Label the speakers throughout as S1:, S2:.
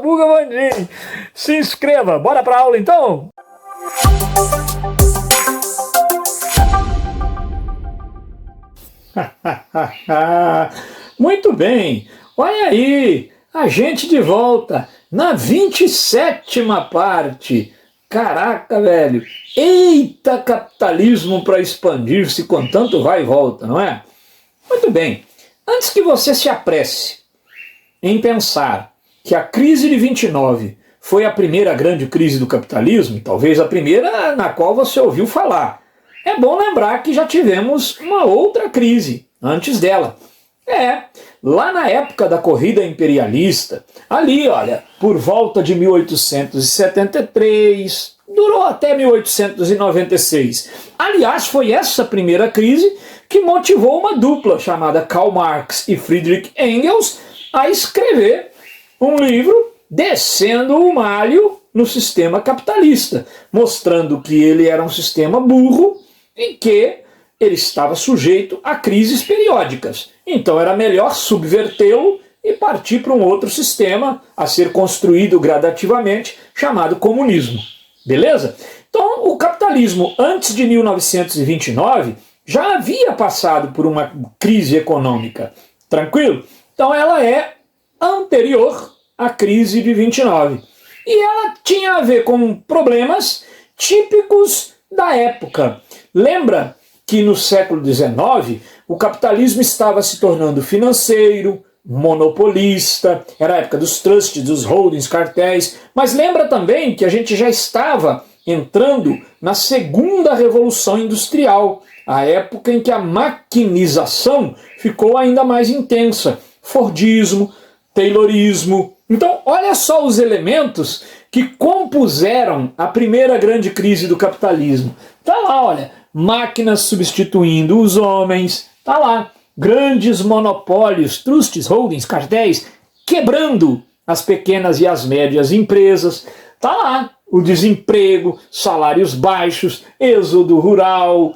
S1: Buga Vandim. Se inscreva. Bora pra aula então? Muito bem. Olha aí. A gente de volta na 27ª parte. Caraca, velho. Eita, capitalismo para expandir-se com tanto vai e volta, não é? Muito bem. Antes que você se apresse em pensar que a crise de 29 foi a primeira grande crise do capitalismo, talvez a primeira na qual você ouviu falar, é bom lembrar que já tivemos uma outra crise antes dela. Lá na época da corrida imperialista, ali, olha, por volta de 1873, durou até 1896. Aliás, foi essa primeira crise que motivou uma dupla chamada Karl Marx e Friedrich Engels a escrever um livro descendo o malho no sistema capitalista, mostrando que ele era um sistema burro e que ele estava sujeito a crises periódicas. Então era melhor subvertê-lo e partir para um outro sistema a ser construído gradativamente, chamado comunismo. Beleza? Então o capitalismo antes de 1929 já havia passado por uma crise econômica. Tranquilo? Então ela é anterior à crise de 29. E ela tinha a ver com problemas típicos da época. Lembra que no século XIX o capitalismo estava se tornando financeiro, monopolista, era a época dos trusts, dos holdings, cartéis, mas lembra também que a gente já estava entrando na segunda revolução industrial, a época em que a maquinização ficou ainda mais intensa, Fordismo, Taylorismo. Então olha só os elementos que compuseram a primeira grande crise do capitalismo. Tá lá, olha, máquinas substituindo os homens, tá lá, grandes monopólios, trusts, holdings, cartéis, quebrando as pequenas e as médias empresas, tá lá, o desemprego, salários baixos, êxodo rural,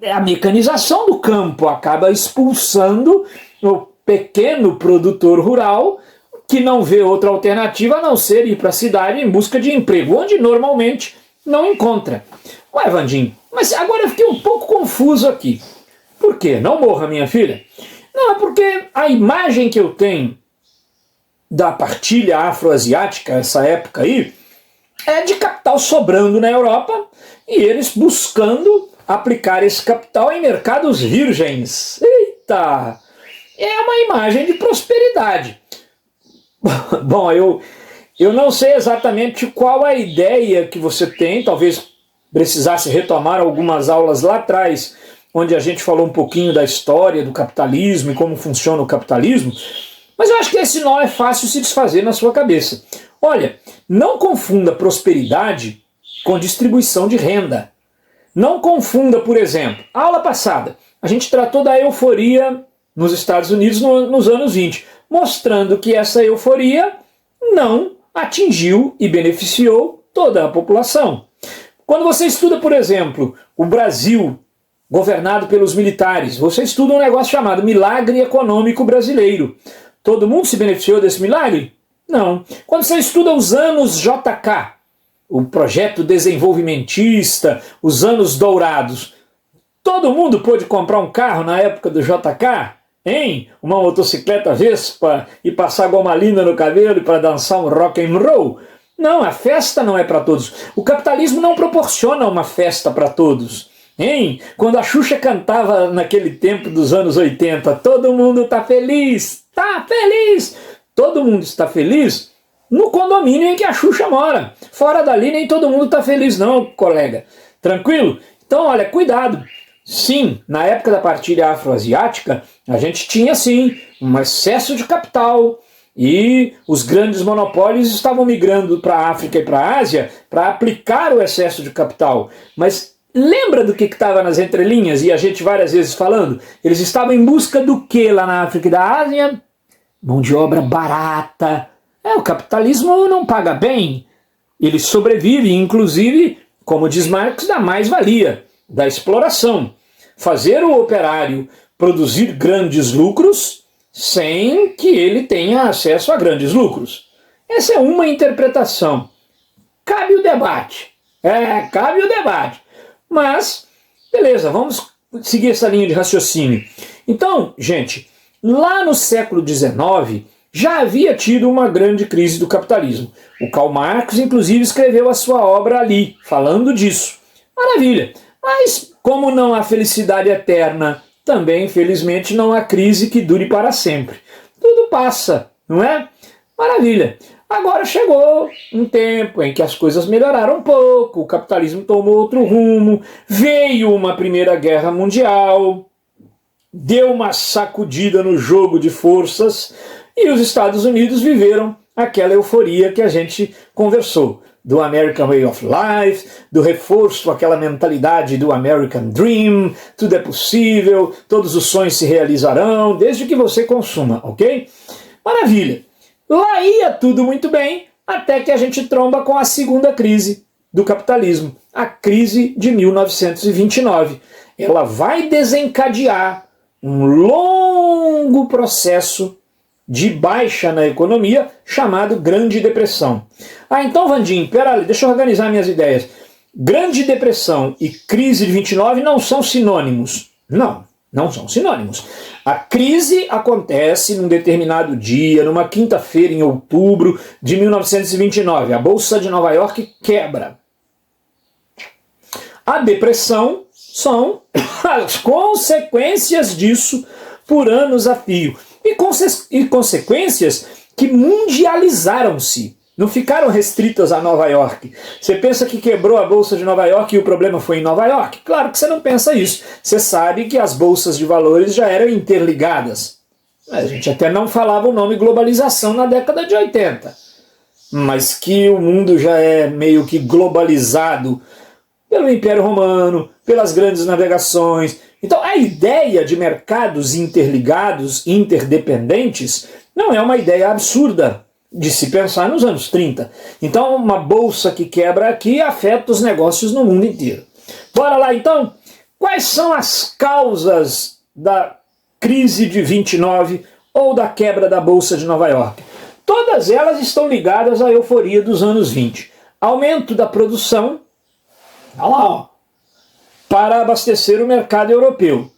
S1: a mecanização do campo acaba expulsando o pequeno produtor rural que não vê outra alternativa a não ser ir para a cidade em busca de emprego, onde normalmente não encontra. Ué, Vandim, mas agora eu fiquei um pouco confuso aqui. Por quê? Não morra, minha filha. Não, é porque a imagem que eu tenho da partilha afroasiática, essa época aí, é de capital sobrando na Europa e eles buscando aplicar esse capital em mercados virgens. Eita! É uma imagem de prosperidade. Bom, eu não sei exatamente qual a ideia que você tem, talvez precisasse retomar algumas aulas lá atrás, onde a gente falou um pouquinho da história do capitalismo e como funciona o capitalismo, mas eu acho que esse nó é fácil se desfazer na sua cabeça. Olha, não confunda prosperidade com distribuição de renda. Não confunda, por exemplo, a aula passada, a gente tratou da euforia nos Estados Unidos nos anos 20, mostrando que essa euforia não atingiu e beneficiou toda a população. Quando você estuda, por exemplo, o Brasil governado pelos militares, você estuda um negócio chamado milagre econômico brasileiro. Todo mundo se beneficiou desse milagre? Não. Quando você estuda os anos JK, o projeto desenvolvimentista, os anos dourados, todo mundo pôde comprar um carro na época do JK? Hein? Uma motocicleta Vespa e passar gomalina no cabelo para dançar um rock and roll? Não, a festa não é para todos. O capitalismo não proporciona uma festa para todos. Hein? Quando a Xuxa cantava naquele tempo dos anos 80, todo mundo tá feliz, tá feliz. Todo mundo está feliz no condomínio em que a Xuxa mora. Fora dali nem todo mundo tá feliz não, colega. Tranquilo? Então, olha, cuidado. Sim, na época da partilha afroasiática, a gente tinha sim um excesso de capital e os grandes monopólios estavam migrando para a África e para a Ásia para aplicar o excesso de capital. Mas lembra do que estava nas entrelinhas e a gente várias vezes falando? Eles estavam em busca do que lá na África e da Ásia? Mão de obra barata. O capitalismo não paga bem. Ele sobrevive, inclusive, como diz Marx, da mais-valia, da exploração. Fazer o operário produzir grandes lucros sem que ele tenha acesso a grandes lucros. Essa é uma interpretação. Cabe o debate. Cabe o debate. Mas, beleza, vamos seguir essa linha de raciocínio. Então, gente, lá no século XIX já havia tido uma grande crise do capitalismo. O Karl Marx, inclusive, escreveu a sua obra ali, falando disso. Maravilha. Mas, como não há felicidade eterna, também, infelizmente, não há crise que dure para sempre. Tudo passa, não é? Maravilha. Agora chegou um tempo em que as coisas melhoraram um pouco, o capitalismo tomou outro rumo, veio uma Primeira Guerra Mundial, deu uma sacudida no jogo de forças e os Estados Unidos viveram aquela euforia que a gente conversou, do American Way of Life, do reforço àquela mentalidade do American Dream, tudo é possível, todos os sonhos se realizarão, desde que você consuma, ok? Maravilha! Lá ia tudo muito bem, até que a gente tromba com a segunda crise do capitalismo, a crise de 1929. Ela vai desencadear um longo processo de baixa na economia, chamado Grande Depressão. Então, Vandim, peraí, deixa eu organizar minhas ideias. Grande Depressão e crise de 29 não são sinônimos. Não são sinônimos. A crise acontece num determinado dia, numa quinta-feira em outubro de 1929. A Bolsa de Nova York quebra. A depressão são as consequências disso por anos a fio. E consequências que mundializaram-se. Não ficaram restritas a Nova York. Você pensa que quebrou a Bolsa de Nova York e o problema foi em Nova York? Claro que você não pensa isso. Você sabe que as bolsas de valores já eram interligadas. A gente até não falava o nome globalização na década de 80. Mas que o mundo já é meio que globalizado pelo Império Romano, pelas grandes navegações. Então a ideia de mercados interligados, interdependentes, não é uma ideia absurda de se pensar nos anos 30. Então uma bolsa que quebra aqui afeta os negócios no mundo inteiro. Bora lá então? Quais são as causas da crise de 29 ou da quebra da Bolsa de Nova York? Todas elas estão ligadas à euforia dos anos 20. Aumento da produção, olha lá, ó, para abastecer o mercado europeu.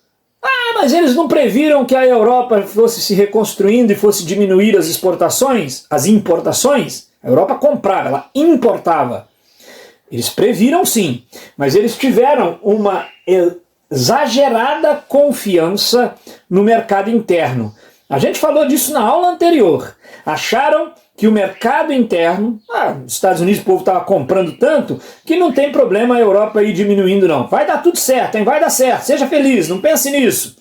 S1: Mas eles não previram que a Europa fosse se reconstruindo e fosse diminuir as exportações, as importações? A Europa comprava, ela importava. Eles previram sim, mas eles tiveram uma exagerada confiança no mercado interno. A gente falou disso na aula anterior. Acharam que o mercado interno, nos Estados Unidos o povo estava comprando tanto, que não tem problema a Europa ir diminuindo não. Vai dar tudo certo, hein? Vai dar certo, seja feliz, não pense nisso.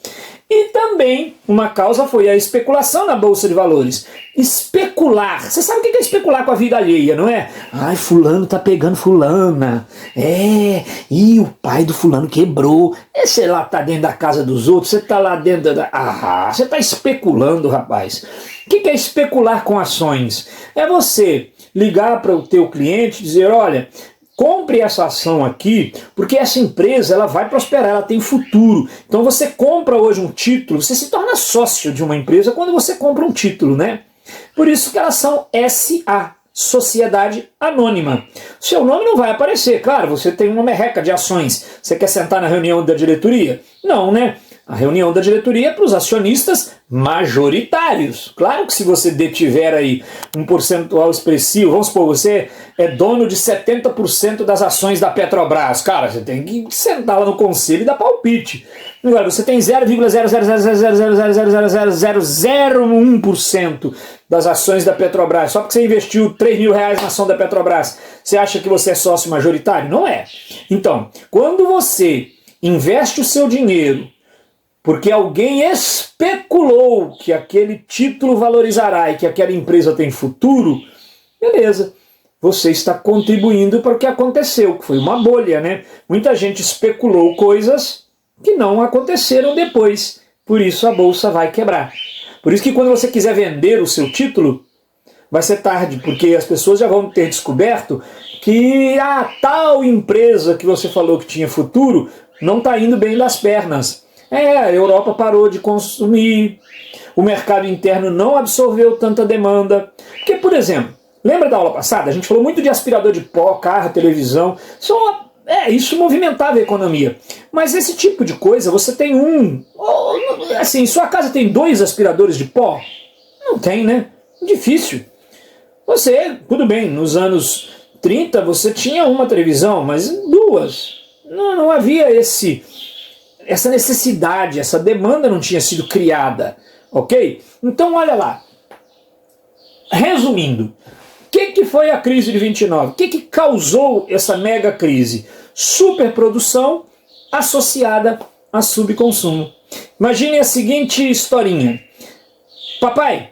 S1: E também uma causa foi a especulação na Bolsa de Valores. Especular. Você sabe o que é especular com a vida alheia, não é? Ai, fulano tá pegando fulana. E o pai do fulano quebrou. Você lá tá dentro da casa dos outros, você tá lá dentro da... você tá especulando, rapaz. O que é especular com ações? É você ligar para o teu cliente e dizer, olha, compre essa ação aqui, porque essa empresa ela vai prosperar, ela tem futuro. Então você compra hoje um título, você se torna sócio de uma empresa quando você compra um título, né? Por isso que elas são SA, Sociedade Anônima. Seu nome não vai aparecer, claro, você tem uma merreca de ações. Você quer sentar na reunião da diretoria? Não, né? A reunião da diretoria é para os acionistas majoritários. Claro que se você detiver aí um percentual expressivo, vamos supor, você é dono de 70% das ações da Petrobras. Cara, você tem que sentar lá no conselho e dar palpite. Agora, você tem 0,000000001% das ações da Petrobras, só porque você investiu R$3.000 na ação da Petrobras, você acha que você é sócio majoritário? Não é. Então, quando você investe o seu dinheiro porque alguém especulou que aquele título valorizará e que aquela empresa tem futuro, beleza, você está contribuindo para o que aconteceu, que foi uma bolha, né? Muita gente especulou coisas que não aconteceram depois, por isso a bolsa vai quebrar. Por isso que quando você quiser vender o seu título, vai ser tarde, porque as pessoas já vão ter descoberto que a tal empresa que você falou que tinha futuro não está indo bem das pernas. A Europa parou de consumir, o mercado interno não absorveu tanta demanda. Porque, por exemplo, Lembra da aula passada? A gente falou muito de aspirador de pó, carro, televisão. Isso movimentava a economia. Mas esse tipo de coisa, você tem assim, sua casa tem 2 aspiradores de pó? Não tem, né? Difícil. Tudo bem, nos anos 30 você tinha uma televisão, mas 2. Não havia essa necessidade, essa demanda não tinha sido criada, ok? Então olha lá. Resumindo, o que foi a crise de 29? O que causou essa mega crise? Superprodução associada a subconsumo. Imagine a seguinte historinha. Papai,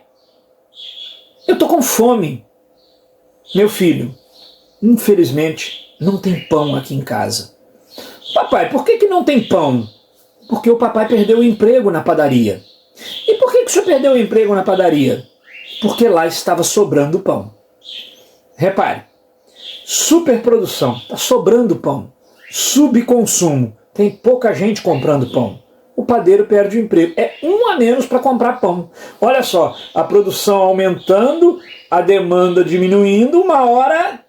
S1: eu tô com fome. Meu filho, infelizmente, não tem pão aqui em casa. Papai, por que não tem pão? Porque o papai perdeu o emprego na padaria. E por que o senhor perdeu o emprego na padaria? Porque lá estava sobrando pão. Repare, superprodução, está sobrando pão. Subconsumo, tem pouca gente comprando pão. O padeiro perde o emprego. É um a menos para comprar pão. Olha só, a produção aumentando, a demanda diminuindo, uma hora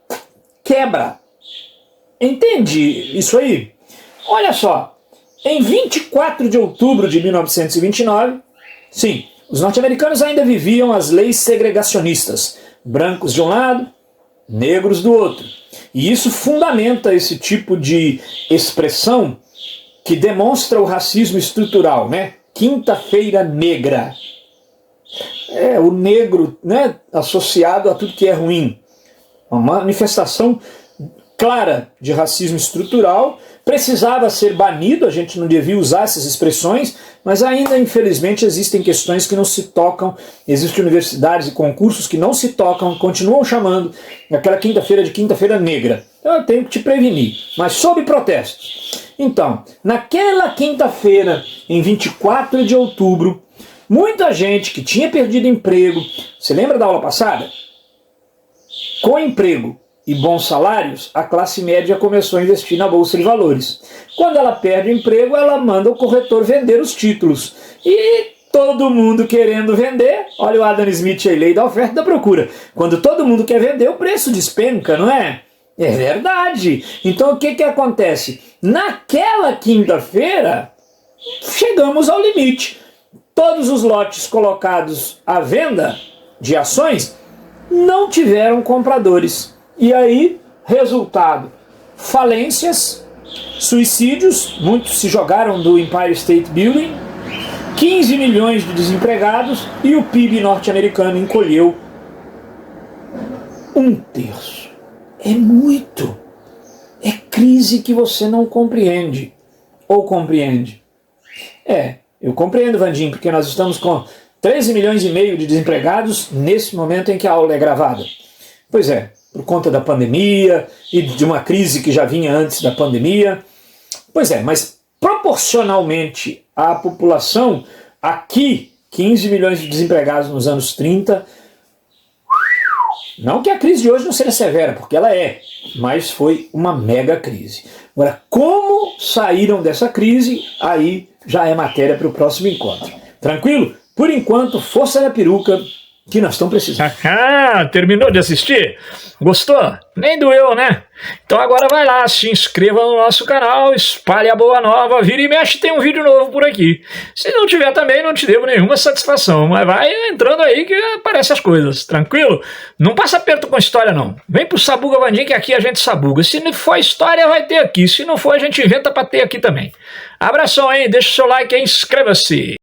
S1: quebra. Entende isso aí? Olha só, em 24 de outubro de 1929, sim, os norte-americanos ainda viviam as leis segregacionistas. Brancos de um lado, negros do outro. E isso fundamenta esse tipo de expressão que demonstra o racismo estrutural, né? Quinta-feira negra. O negro, né, associado a tudo que é ruim. Uma manifestação clara de racismo estrutural, precisava ser banido, a gente não devia usar essas expressões, mas ainda, infelizmente, existem questões que não se tocam, existem universidades e concursos que não se tocam, continuam chamando aquela quinta-feira de quinta-feira negra. Então eu tenho que te prevenir, mas sob protestos. Então, naquela quinta-feira, em 24 de outubro, muita gente que tinha perdido emprego, você lembra da aula passada? Com emprego e bons salários, a classe média começou a investir na Bolsa de Valores. Quando ela perde o emprego, ela manda o corretor vender os títulos. E todo mundo querendo vender, olha o Adam Smith aí, lei da oferta e da procura. Quando todo mundo quer vender, o preço despenca, não é? É verdade. Então o que acontece? Naquela quinta-feira, chegamos ao limite. Todos os lotes colocados à venda de ações não tiveram compradores. E aí, resultado, falências, suicídios, muitos se jogaram do Empire State Building, 15 milhões de desempregados e o PIB norte-americano encolheu 1/3. É muito. É crise que você não compreende. Ou compreende? Eu compreendo, Vandinho, porque nós estamos com 13 milhões e meio de desempregados nesse momento em que a aula é gravada. Pois é, por conta da pandemia e de uma crise que já vinha antes da pandemia. Pois é, mas proporcionalmente à população, aqui, 15 milhões de desempregados nos anos 30, não que a crise de hoje não seja severa, porque ela é, mas foi uma mega crise. Agora, como saíram dessa crise, aí já é matéria para o próximo encontro. Tranquilo? Por enquanto, força da peruca, que nós estamos precisando.
S2: Terminou de assistir? Gostou? Nem doeu, né? Então agora vai lá, se inscreva no nosso canal, espalhe a boa nova, vira e mexe, tem um vídeo novo por aqui. Se não tiver também, não te devo nenhuma satisfação, mas vai entrando aí que aparecem as coisas, tranquilo? Não passa aperto com história não. Vem pro Sabuga Vandinho que aqui a gente sabuga. Se não for história, vai ter aqui. Se não for, a gente inventa pra ter aqui também. Abração aí, deixa o seu like aí, inscreva-se.